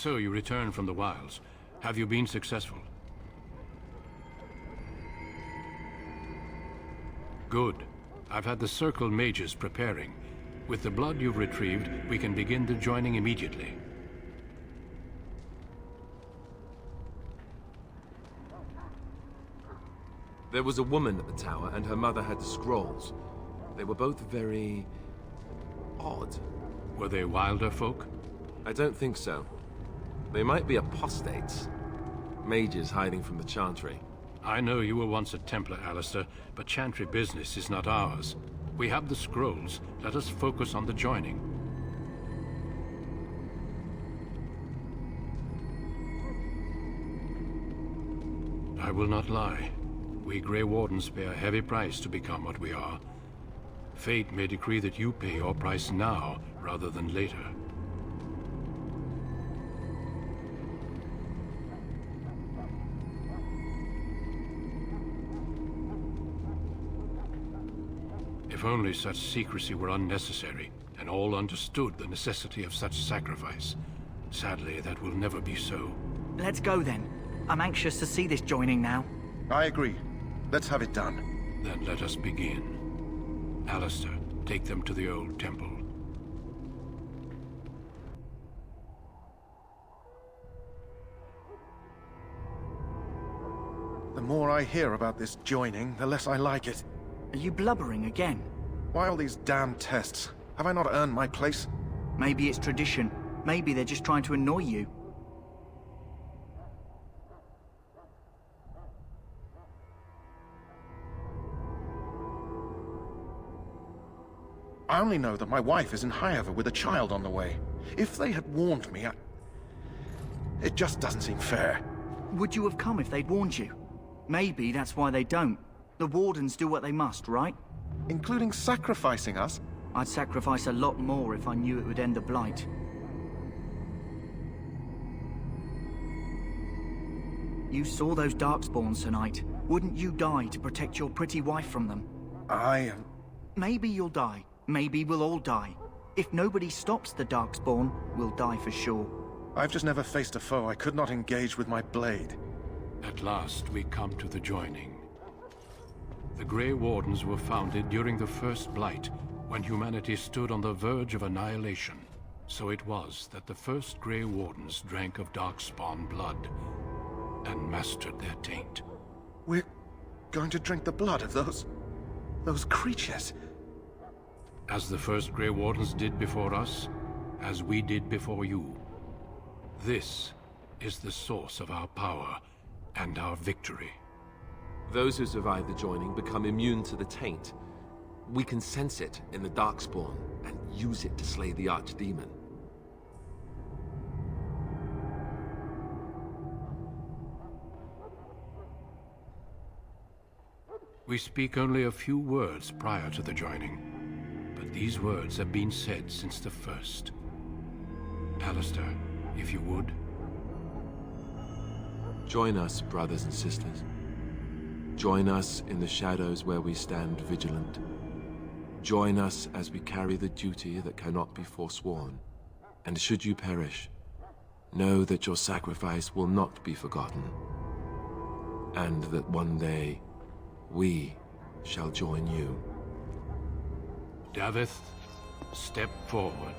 So you returned from the wilds. Have you been successful? Good. I've had the Circle mages preparing. With the blood you've retrieved, we can begin the joining immediately. There was a woman at the tower, and her mother had the scrolls. They were both very... odd. Were they wilder folk? I don't think so. They might be apostates. Mages hiding from the Chantry. I know you were once a Templar, Alistair, but Chantry business is not ours. We have the scrolls. Let us focus on the joining. I will not lie. We Grey Wardens pay a heavy price to become what we are. Fate may decree that you pay your price now, rather than later. If only such secrecy were unnecessary, and all understood the necessity of such sacrifice. Sadly, that will never be so. Let's go then. I'm anxious to see this joining now. I agree. Let's have it done. Then let us begin. Alistair, take them to the old temple. The more I hear about this joining, the less I like it. Are you blubbering again? Why all these damn tests? Have I not earned my place? Maybe it's tradition. Maybe they're just trying to annoy you. I only know that my wife is in Highever with a child on the way. If they had warned me, it just doesn't seem fair. Would you have come if they'd warned you? Maybe that's why they don't. The Wardens do what they must, right? Including sacrificing us? I'd sacrifice a lot more if I knew it would end the Blight. You saw those Darkspawns tonight. Wouldn't you die to protect your pretty wife from them? Maybe you'll die. Maybe we'll all die. If nobody stops the Darkspawn, we'll die for sure. I've just never faced a foe I could not engage with my blade. At last, we come to the joining. The Grey Wardens were founded during the First Blight, when humanity stood on the verge of annihilation. So it was that the first Grey Wardens drank of Darkspawn blood, and mastered their taint. We're going to drink the blood of those creatures. As the first Grey Wardens did before us, as we did before you. This is the source of our power and our victory. Those who survive the joining become immune to the taint. We can sense it in the Darkspawn and use it to slay the Archdemon. We speak only a few words prior to the joining, but these words have been said since the first. Alistair, if you would. Join us, brothers and sisters. Join us in the shadows where we stand vigilant. Join us as we carry the duty that cannot be forsworn. And should you perish, know that your sacrifice will not be forgotten. And that one day, we shall join you. Davith, step forward.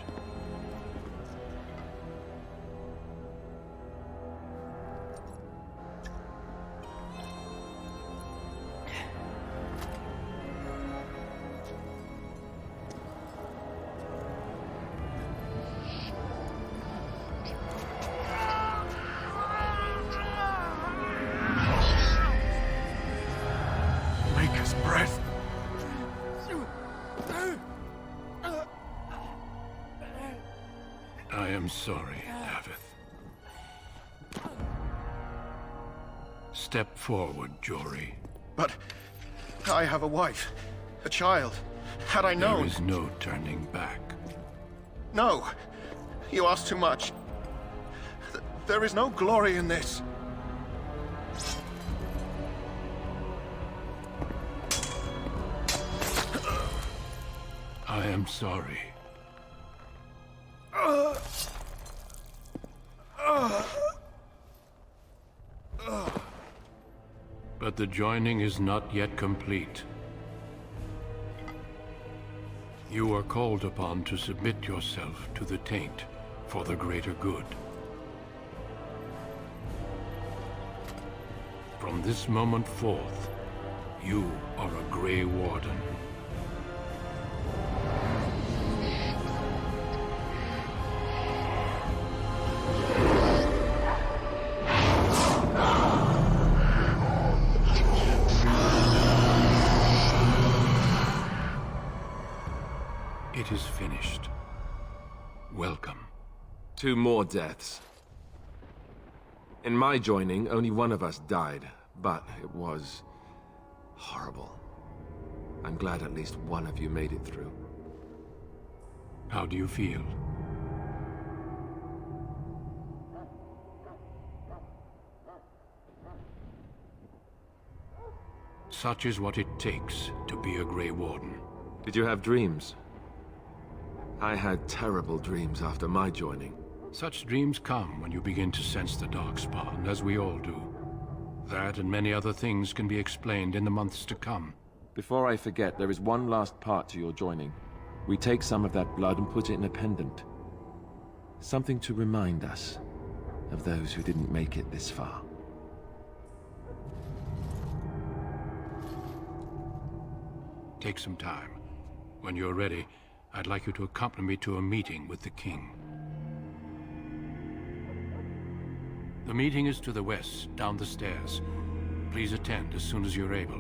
I am sorry, Davith. Step forward, Jory. But I have a wife, a child. Had I known... There is no turning back. No! You ask too much. There is no glory in this. I am sorry. But the joining is not yet complete. You are called upon to submit yourself to the Taint for the greater good. From this moment forth, you are a Grey Warden. It is finished. Welcome. 2 more deaths. In my joining, only one of us died, but it was horrible. I'm glad at least one of you made it through. How do you feel? Such is what it takes to be a Grey Warden. Did you have dreams? I had terrible dreams after my joining. Such dreams come when you begin to sense the Darkspawn, as we all do. That and many other things can be explained in the months to come. Before I forget, there is one last part to your joining. We take some of that blood and put it in a pendant. Something to remind us of those who didn't make it this far. Take some time. When you're ready, I'd like you to accompany me to a meeting with the King. The meeting is to the west, down the stairs. Please attend as soon as you're able.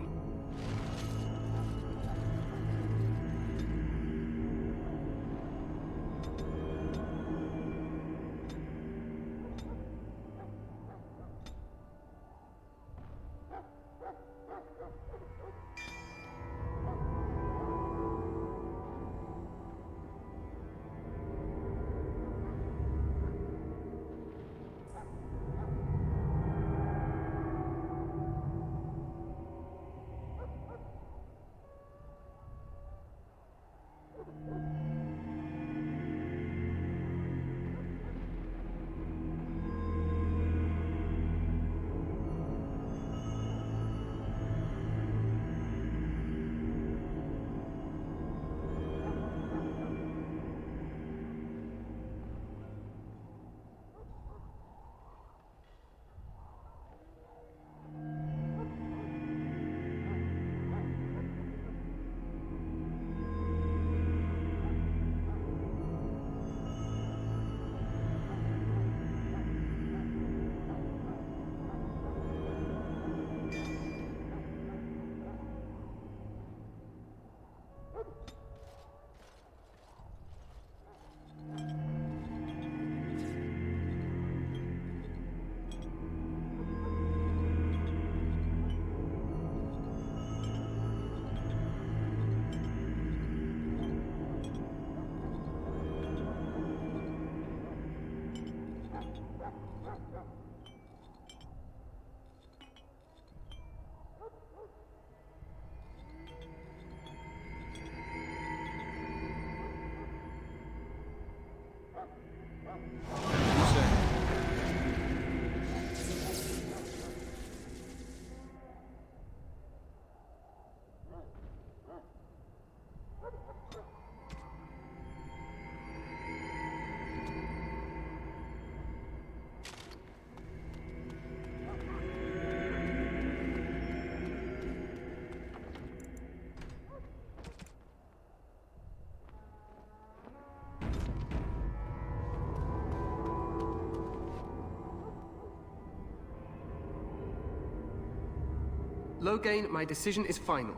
Loghain, my decision is final.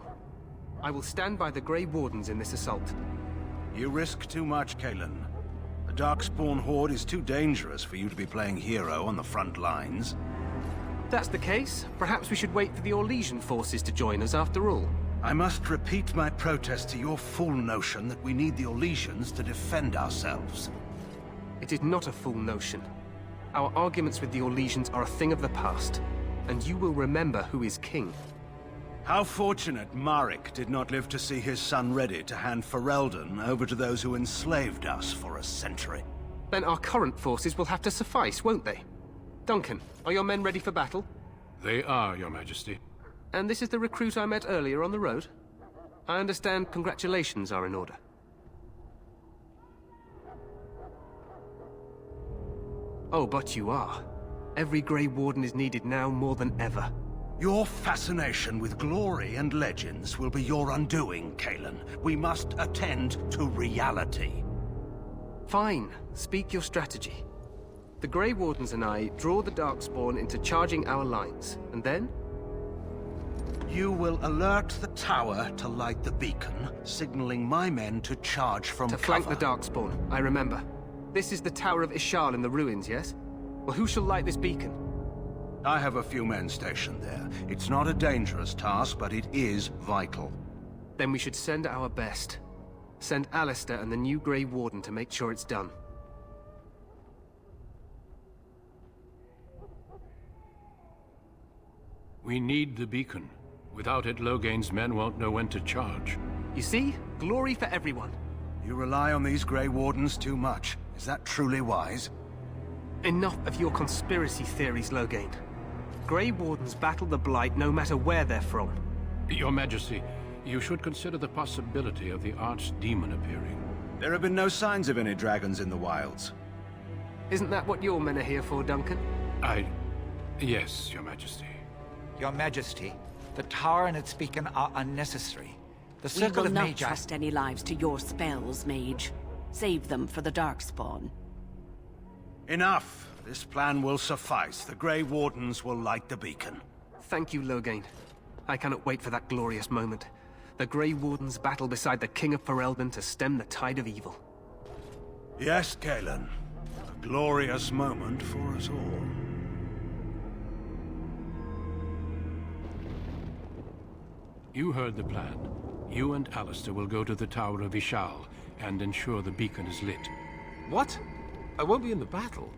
I will stand by the Grey Wardens in this assault. You risk too much, Kalen. The Darkspawn Horde is too dangerous for you to be playing hero on the front lines. If that's the case, perhaps we should wait for the Orlesian forces to join us after all. I must repeat my protest to your fool notion that we need the Orlesians to defend ourselves. It is not a fool notion. Our arguments with the Orlesians are a thing of the past, and you will remember who is king. How fortunate Marek did not live to see his son ready to hand Ferelden over to those who enslaved us for a century. Then our current forces will have to suffice, won't they? Duncan, are your men ready for battle? They are, Your Majesty. And this is the recruit I met earlier on the road? I understand congratulations are in order. Oh, but you are. Every Grey Warden is needed now more than ever. Your fascination with glory and legends will be your undoing, Kalen. We must attend to reality. Fine. Speak your strategy. The Grey Wardens and I draw the Darkspawn into charging our lines, and then? You will alert the tower to light the beacon, signaling my men to charge from To cover. flank the Darkspawn, I remember. This is the Tower of Ishal in the ruins, yes? Well, who shall light this beacon? I have a few men stationed there. It's not a dangerous task, but it is vital. Then we should send our best. Send Alistair and the new Grey Warden to make sure it's done. We need the beacon. Without it, Loghain's men won't know when to charge. You see? Glory for everyone. You rely on these Grey Wardens too much. Is that truly wise? Enough of your conspiracy theories, Loghain. Grey Wardens battle the Blight no matter where they're from. Your Majesty, you should consider the possibility of the Archdemon appearing. There have been no signs of any dragons in the wilds. Isn't that what your men are here for, Duncan? Yes, Your Majesty. Your Majesty, the tower and its beacon are unnecessary. The We circle will of not Mage... trust any lives to your spells, Mage. Save them for the Darkspawn. Enough! This plan will suffice. The Grey Wardens will light the beacon. Thank you, Loghain. I cannot wait for that glorious moment. The Grey Wardens battle beside the King of Ferelden to stem the tide of evil. Yes, Kalen. A glorious moment for us all. You heard the plan. You and Alistair will go to the Tower of Ishal and ensure the beacon is lit. What? I won't be in the battle.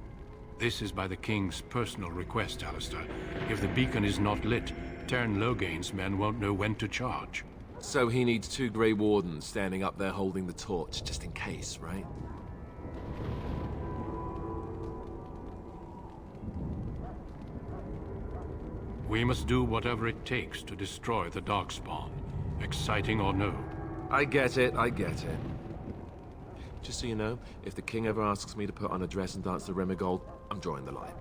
This is by the King's personal request, Alistair. If the beacon is not lit, Tern Loghain's men won't know when to charge. So he needs 2 Grey Wardens standing up there holding the torch, just in case, right? We must do whatever it takes to destroy the Darkspawn, exciting or no. I get it, I get it. Just so you know, if the King ever asks me to put on a dress and dance the Remigold, I'm drawing the line.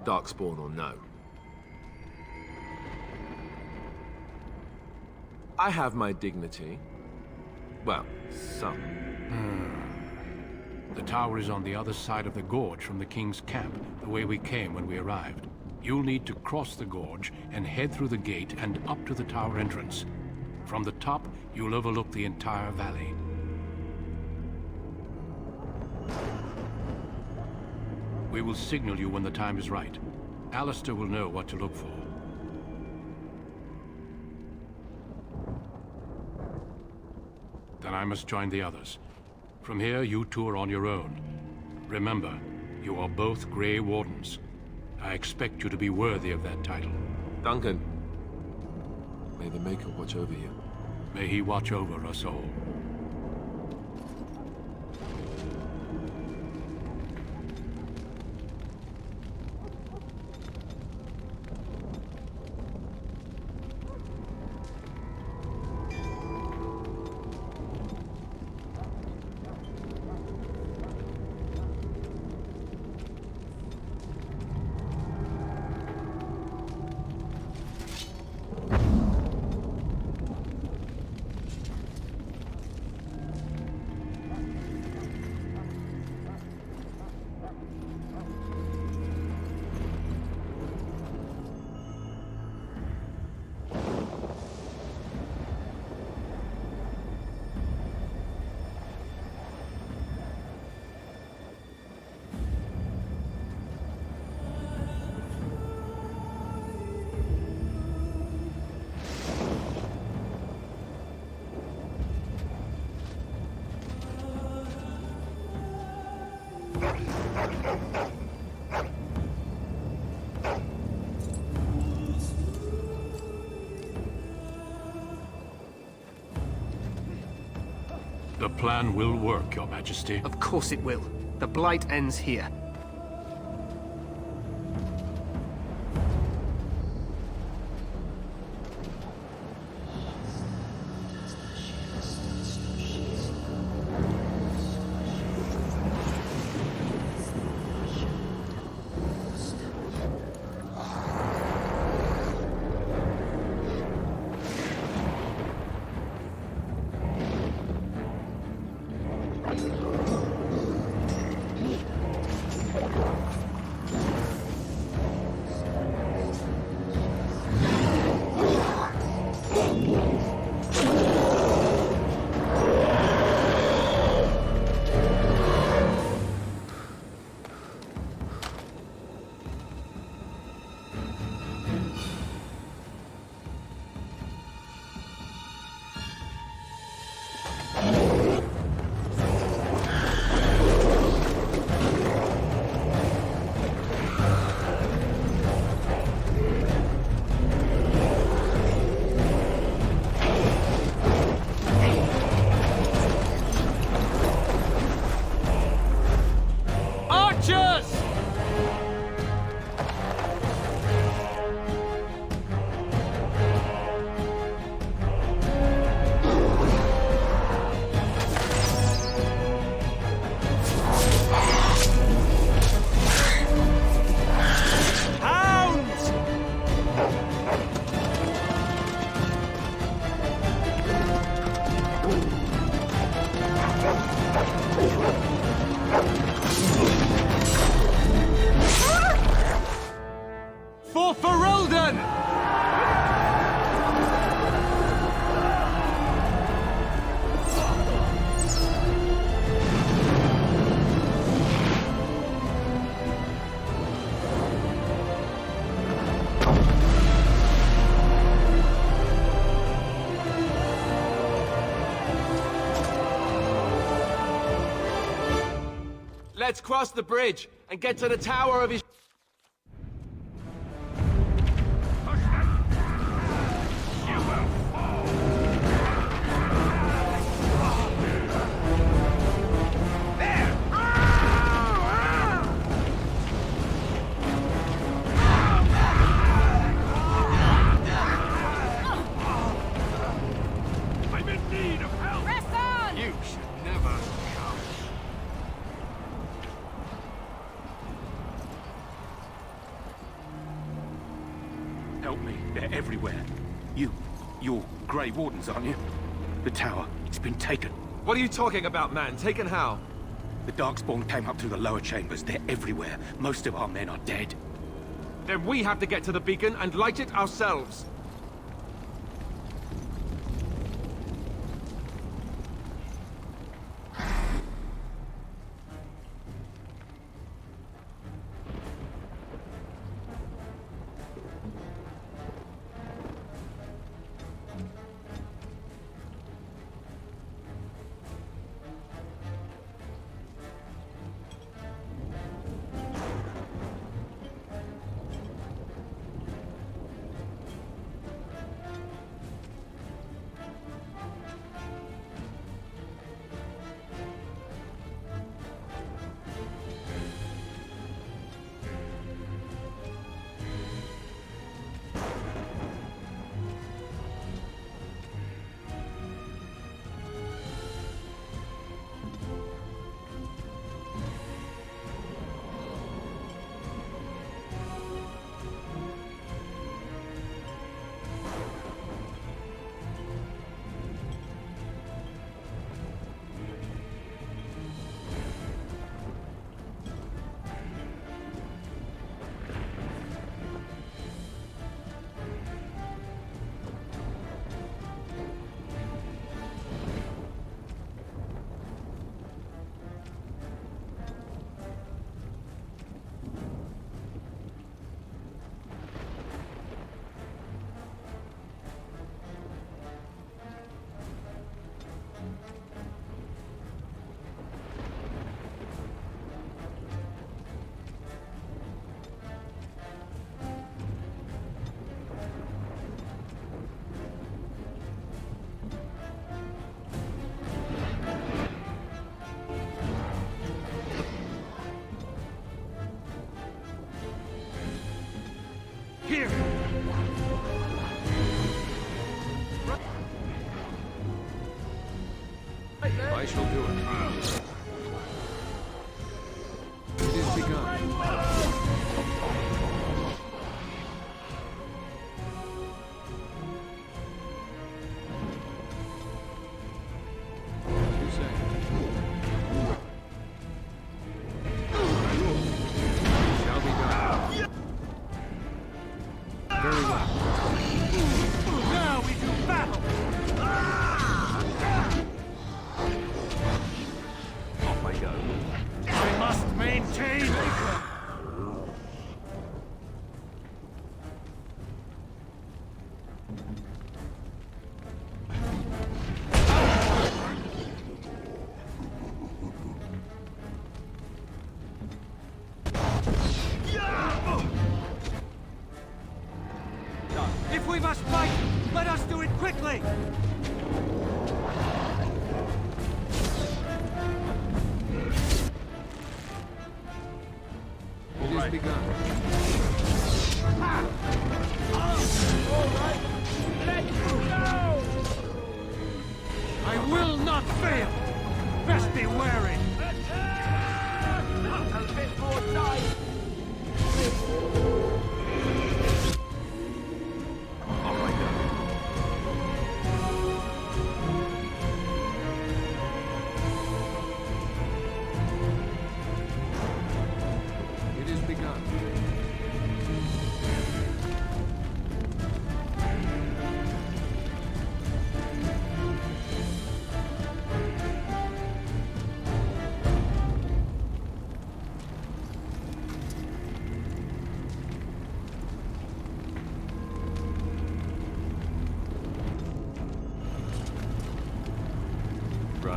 Darkspawn or no. I have my dignity. Well, some. The tower is on the other side of the gorge from the King's camp, the way we came when we arrived. You'll need to cross the gorge and head through the gate and up to the tower entrance. From the top, you'll overlook the entire valley. We will signal you when the time is right. Alistair will know what to look for. Then I must join the others. From here, you two are on your own. Remember, you are both Grey Wardens. I expect you to be worthy of that title. Duncan, may the Maker watch over you. May he watch over us all. The plan will work, Your Majesty. Of course it will. The Blight ends here. For Ferelden! Let's cross the bridge and get to the tower of his... I'm in need of help! Press on! You should never come. Help me. They're everywhere. You're Grey Wardens, aren't you? The tower, it's been taken. What are you talking about, man? Taken how? The Darkspawn came up through the lower chambers. They're everywhere. Most of our men are dead. Then we have to get to the beacon and light it ourselves. Here! I shall do it. It is begun. You say. Shall be done. Very well. Now we do battle! Off I go. I must maintain... If we must fight, let us do it quickly! It is begun. I will not fail! Best be wary! A bit more time! Off I go.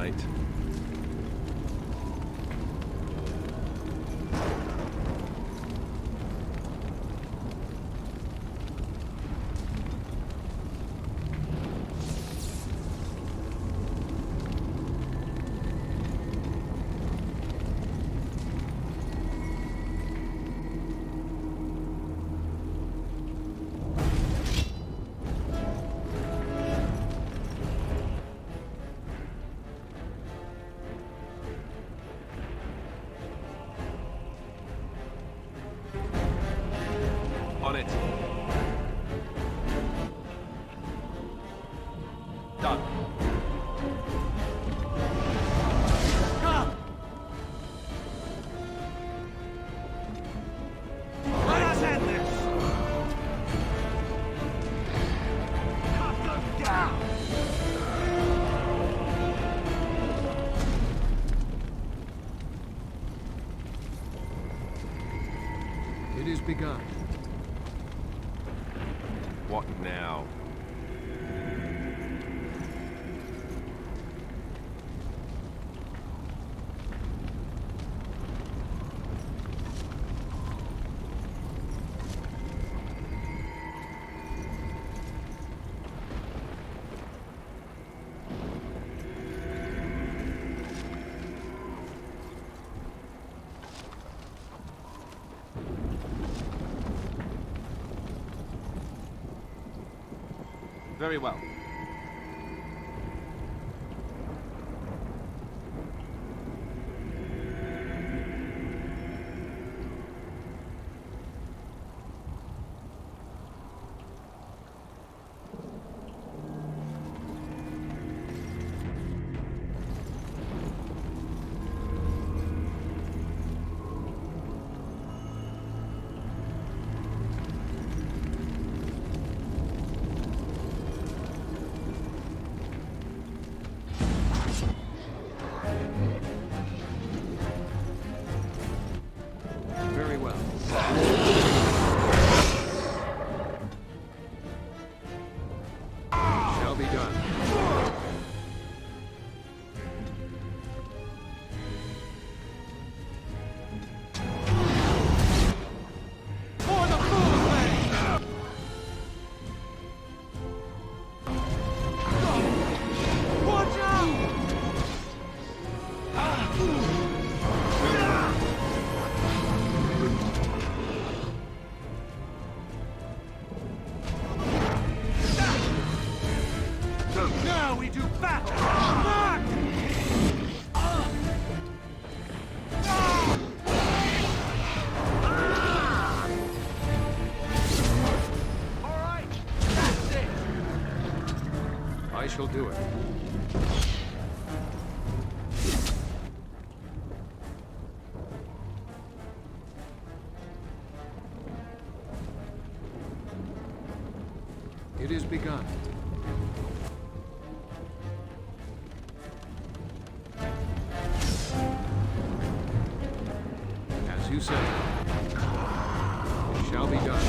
right. On it. Done. Let us end this! Cut them down! It is begun. What now? Very well. Very well. Shall be done. For the fool's way! Watch out! Now we do battle! Mark! All right, that's it! I shall do it. It is begun. As you say, it shall be done.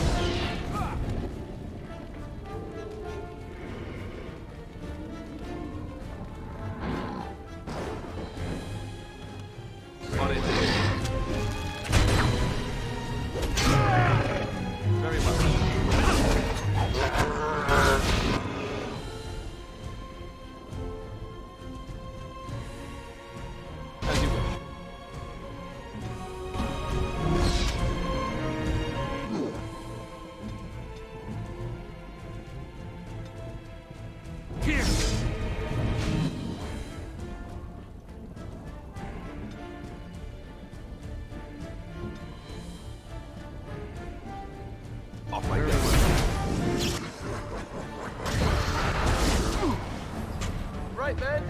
On it. Very well. As you wish. Here! Off I go. Right then.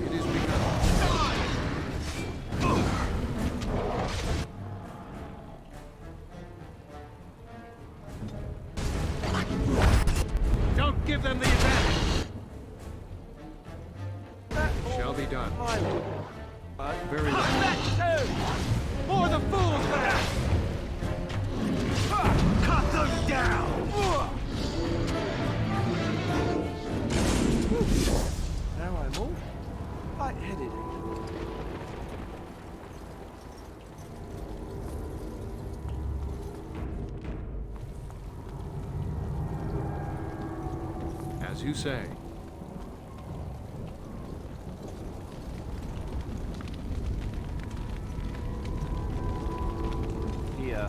It is begun. Don't give them the advantage! Shall be done. Very well. That too! For the fool's way! Cut them down! lightheaded. As you say. Yeah.